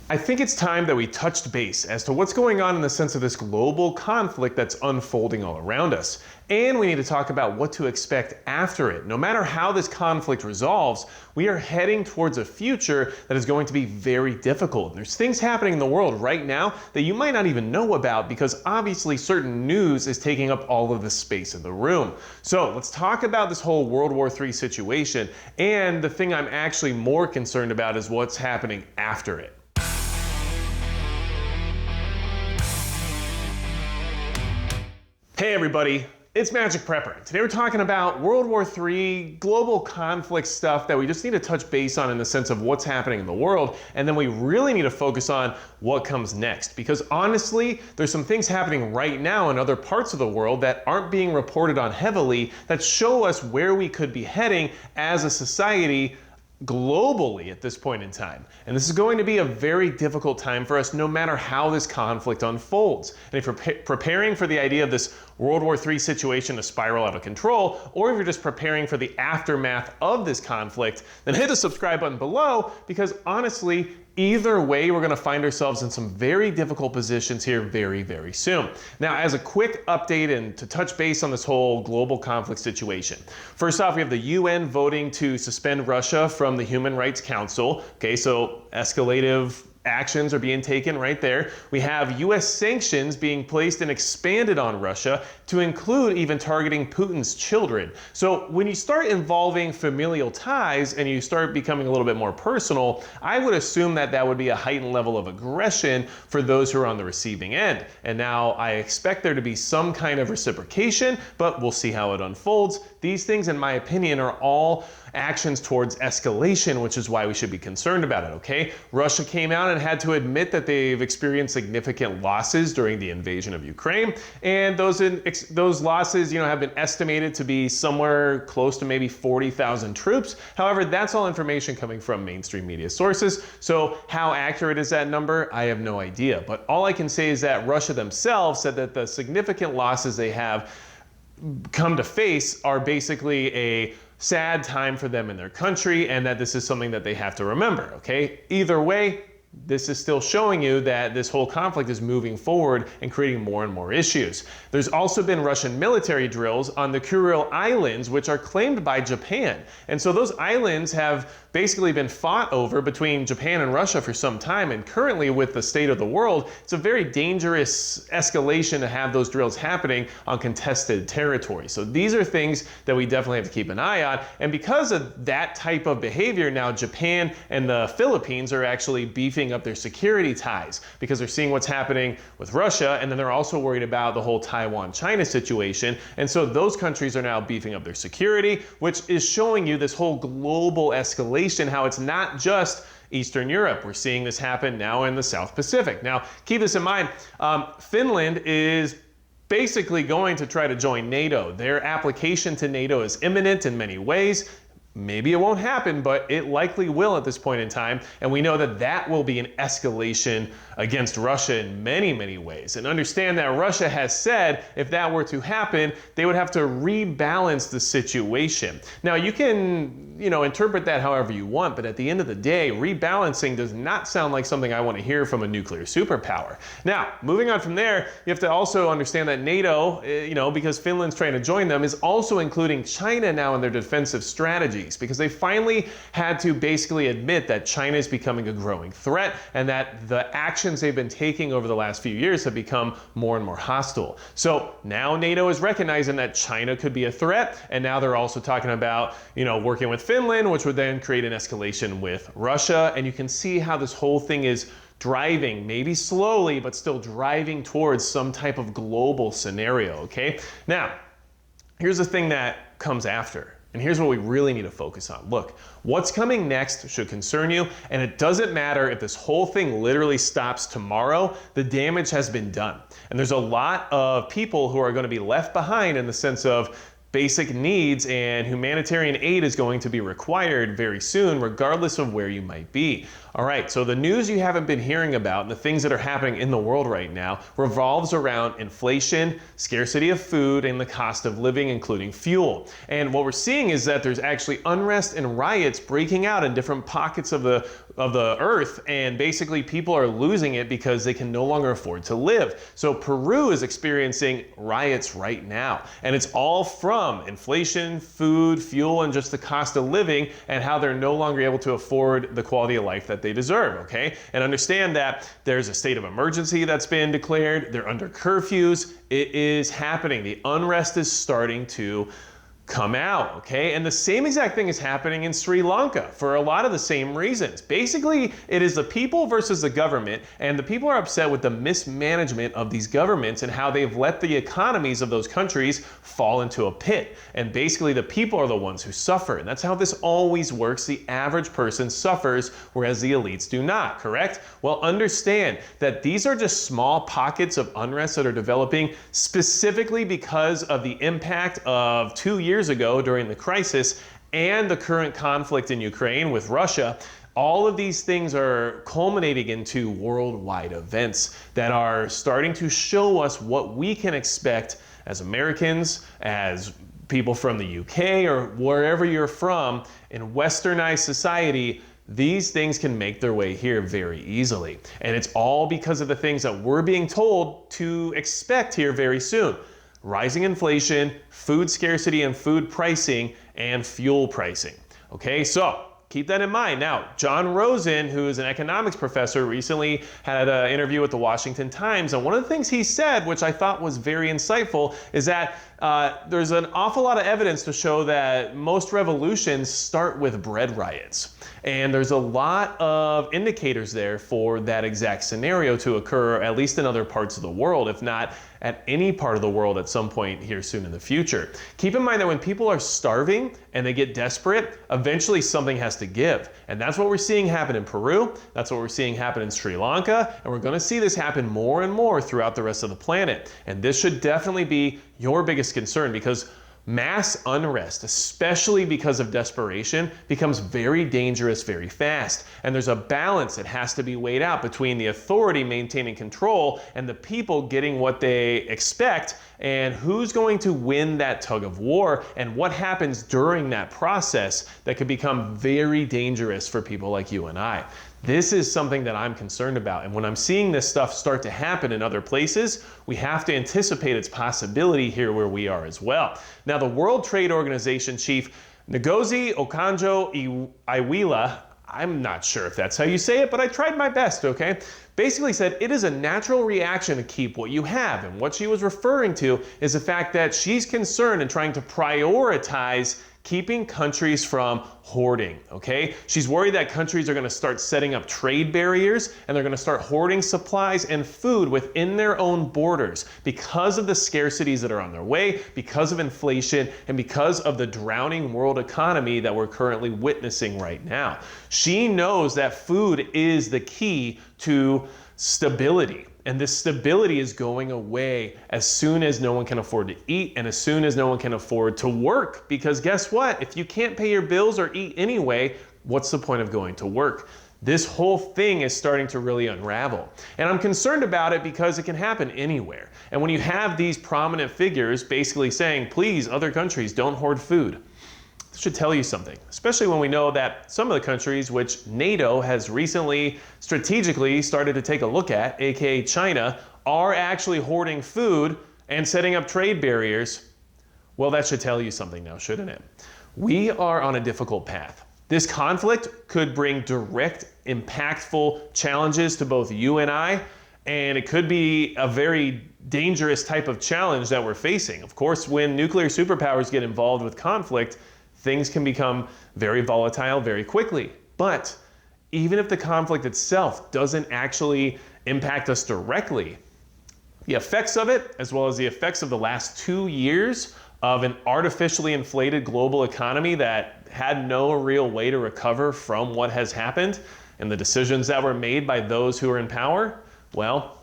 I think it's time that we touched base as to what's going on in the sense of this global conflict that's unfolding all around us. And we need to talk about what to expect after it. No matter how this conflict resolves, we are heading towards a future that is going to be very difficult. There's things happening in the world right now that you might not even know about because obviously certain news is taking up all of the space in the room. So let's talk about this whole World War III situation, and the thing I'm actually more concerned about is what's happening after it. Hey everybody, it's Magic Prepper. Today we're talking about World War III, global conflict stuff that we just need to touch base on in the sense of what's happening in the world, and then we really need to focus on what comes next. Because honestly, there's some things happening right now in other parts of the world that aren't being reported on heavily that show us where we could be heading as a society globally at this point in time. And this is going to be a very difficult time for us no matter how this conflict unfolds. And if you're preparing for the idea of this World War III situation to spiral out of control, or if you're just preparing for the aftermath of this conflict, then hit the subscribe button below, because honestly, either way, we're going to find ourselves in some very difficult positions here very, very soon. Now, as a quick update and to touch base on this whole global conflict situation. First off, we have the UN voting to suspend Russia from the Human Rights Council. Okay, so escalative actions are being taken right there. We have US sanctions being placed and expanded on Russia to include even targeting Putin's children. So when you start involving familial ties and you start becoming a little bit more personal, I would assume that that would be a heightened level of aggression for those who are on the receiving end. And now I expect there to be some kind of reciprocation, but we'll see how it unfolds. These things, in my opinion, are all actions towards escalation, which is why we should be concerned about it, okay? Russia came out and had to admit that they've experienced significant losses during the invasion of Ukraine, and those losses, have been estimated to be somewhere close to maybe 40,000 troops. However, that's all information coming from mainstream media sources, so how accurate is that number? I have no idea, but all I can say is that Russia themselves said that the significant losses they have come to face are basically a sad time for them in their country, and that this is something that they have to remember, okay? Either way, this is still showing you that this whole conflict is moving forward and creating more and more issues. There's also been Russian military drills on the Kuril Islands, which are claimed by Japan. And so those islands have basically been fought over between Japan and Russia for some time. And currently, with the state of the world, it's a very dangerous escalation to have those drills happening on contested territory. So these are things that we definitely have to keep an eye on. And because of that type of behavior, now Japan and the Philippines are actually beefing up their security ties because they're seeing what's happening with Russia, and then they're also worried about the whole Taiwan-China situation. And so those countries are now beefing up their security, which is showing you this whole global escalation, how it's not just Eastern Europe. We're seeing this happen now in the South Pacific. Now, keep this in mind, Finland is basically going to try to join NATO. Their application to NATO is imminent in many ways. Maybe it won't happen, but it likely will at this point in time. And we know that that will be an escalation against Russia in many, many ways. And understand that Russia has said if that were to happen, they would have to rebalance the situation. Now, you can, interpret that however you want, but at the end of the day, rebalancing does not sound like something I want to hear from a nuclear superpower. Now, moving on from there, you have to also understand that NATO, because Finland's trying to join them, is also including China now in their defensive strategies, because they finally had to basically admit that China is becoming a growing threat and that the actions they've been taking over the last few years have become more and more hostile. So now NATO is recognizing that China could be a threat, and now they're also talking about, working with Finland, which would then create an escalation with Russia. And you can see how this whole thing is driving, maybe slowly, but still driving towards some type of global scenario, okay? Now, here's the thing that comes after. And here's what we really need to focus on. Look, what's coming next should concern you, and it doesn't matter if this whole thing literally stops tomorrow, the damage has been done. And there's a lot of people who are going to be left behind in the sense of basic needs, and humanitarian aid is going to be required very soon, regardless of where you might be. All right, so the news you haven't been hearing about and the things that are happening in the world right now revolves around inflation, scarcity of food, and the cost of living, including fuel. And what we're seeing is that there's actually unrest and riots breaking out in different pockets of the earth, and basically people are losing it because they can no longer afford to live. So Peru is experiencing riots right now, and it's all from inflation, food, fuel, and just the cost of living, and how they're no longer able to afford the quality of life that they deserve, okay? And understand that there's a state of emergency that's been declared, they're under curfews, it is happening. The unrest is starting to come out, okay? And the same exact thing is happening in Sri Lanka for a lot of the same reasons. Basically, it is the people versus the government, and the people are upset with the mismanagement of these governments and how they've let the economies of those countries fall into a pit. And basically, the people are the ones who suffer. And that's how this always works. The average person suffers, whereas the elites do not, correct? Well, understand that these are just small pockets of unrest that are developing specifically because of the impact of 2 years ago during the crisis and the current conflict in Ukraine with Russia. All of these things are culminating into worldwide events that are starting to show us what we can expect as Americans, as people from the UK or wherever you're from in westernized society. These things can make their way here very easily. And it's all because of the things that we're being told to expect here very soon. Rising inflation, food scarcity and food pricing, and fuel pricing. Okay, so keep that in mind. Now, John Rosen, who is an economics professor, recently had an interview with the Washington Times, and one of the things he said, which I thought was very insightful, is that there's an awful lot of evidence to show that most revolutions start with bread riots. And there's a lot of indicators there for that exact scenario to occur, at least in other parts of the world, if not at any part of the world at some point here soon in the future. Keep in mind that when people are starving and they get desperate, eventually something has to give. And that's what we're seeing happen in Peru, that's what we're seeing happen in Sri Lanka, and we're gonna see this happen more and more throughout the rest of the planet. And this should definitely be your biggest concern, because mass unrest, especially because of desperation, becomes very dangerous very fast. And there's a balance that has to be weighed out between the authority maintaining control and the people getting what they expect, and who's going to win that tug of war, and what happens during that process that could become very dangerous for people like you and I. This is something that I'm concerned about. And when I'm seeing this stuff start to happen in other places, we have to anticipate its possibility here where we are as well. Now, the World Trade Organization chief, Ngozi Okonjo-Iweala, I'm not sure if that's how you say it, but I tried my best, okay? Basically said it is a natural reaction to keep what you have. And what she was referring to is the fact that she's concerned and trying to prioritize keeping countries from hoarding, okay? She's worried that countries are gonna start setting up trade barriers, and they're gonna start hoarding supplies and food within their own borders because of the scarcities that are on their way, because of inflation, and because of the drowning world economy that we're currently witnessing right now. She knows that food is the key to stability. And this stability is going away as soon as no one can afford to eat, and as soon as no one can afford to work. Because guess what? If you can't pay your bills or eat anyway, what's the point of going to work? This whole thing is starting to really unravel. And I'm concerned about it because it can happen anywhere. And when you have these prominent figures basically saying, please, other countries, don't hoard food, this should tell you something, especially when we know that some of the countries which NATO has recently strategically started to take a look at, aka China, are actually hoarding food and setting up trade barriers. Well, that should tell you something now, shouldn't it? We are on a difficult path. This conflict could bring direct, impactful challenges to both you and I, and it could be a very dangerous type of challenge that we're facing. Of course, when nuclear superpowers get involved with conflict, things can become very volatile very quickly. But even if the conflict itself doesn't actually impact us directly, the effects of it, as well as the effects of the last 2 years of an artificially inflated global economy that had no real way to recover from what has happened, and the decisions that were made by those who are in power, well,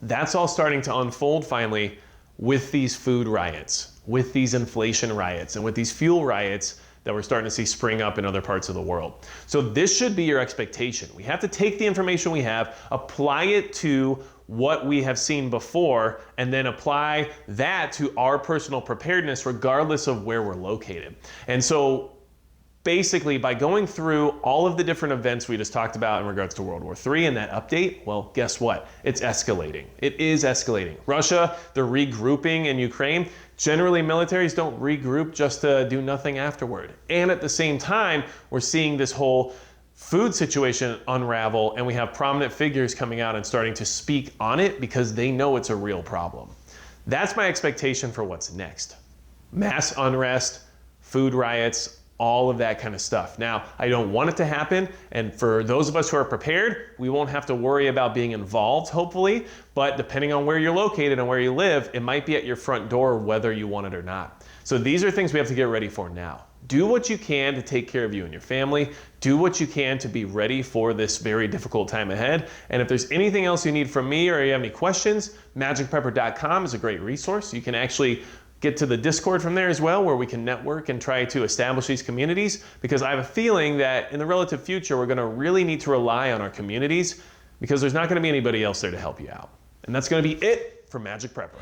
that's all starting to unfold finally with these food riots, with these inflation riots, and with these fuel riots that we're starting to see spring up in other parts of the world. So this should be your expectation. We have to take the information we have, apply it to what we have seen before, and then apply that to our personal preparedness regardless of where we're located. And so basically, by going through all of the different events we just talked about in regards to World War III and that update, well, guess what? It's escalating. It is escalating. Russia, they're regrouping in Ukraine. Generally, militaries don't regroup just to do nothing afterward. And at the same time, we're seeing this whole food situation unravel, and we have prominent figures coming out and starting to speak on it because they know it's a real problem. That's my expectation for what's next. Mass unrest, food riots, all of that kind of stuff. Now, I don't want it to happen, and for those of us who are prepared, we won't have to worry about being involved, hopefully, but depending on where you're located and where you live, it might be at your front door whether you want it or not. So these are things we have to get ready for now. Do what you can to take care of you and your family. Do what you can to be ready for this very difficult time ahead. And if there's anything else you need from me or you have any questions, magicprepper.com is a great resource. You can actually get to the Discord from there as well, where we can network and try to establish these communities, because I have a feeling that in the relative future, we're gonna really need to rely on our communities because there's not gonna be anybody else there to help you out. And that's gonna be it for Magic Prepper.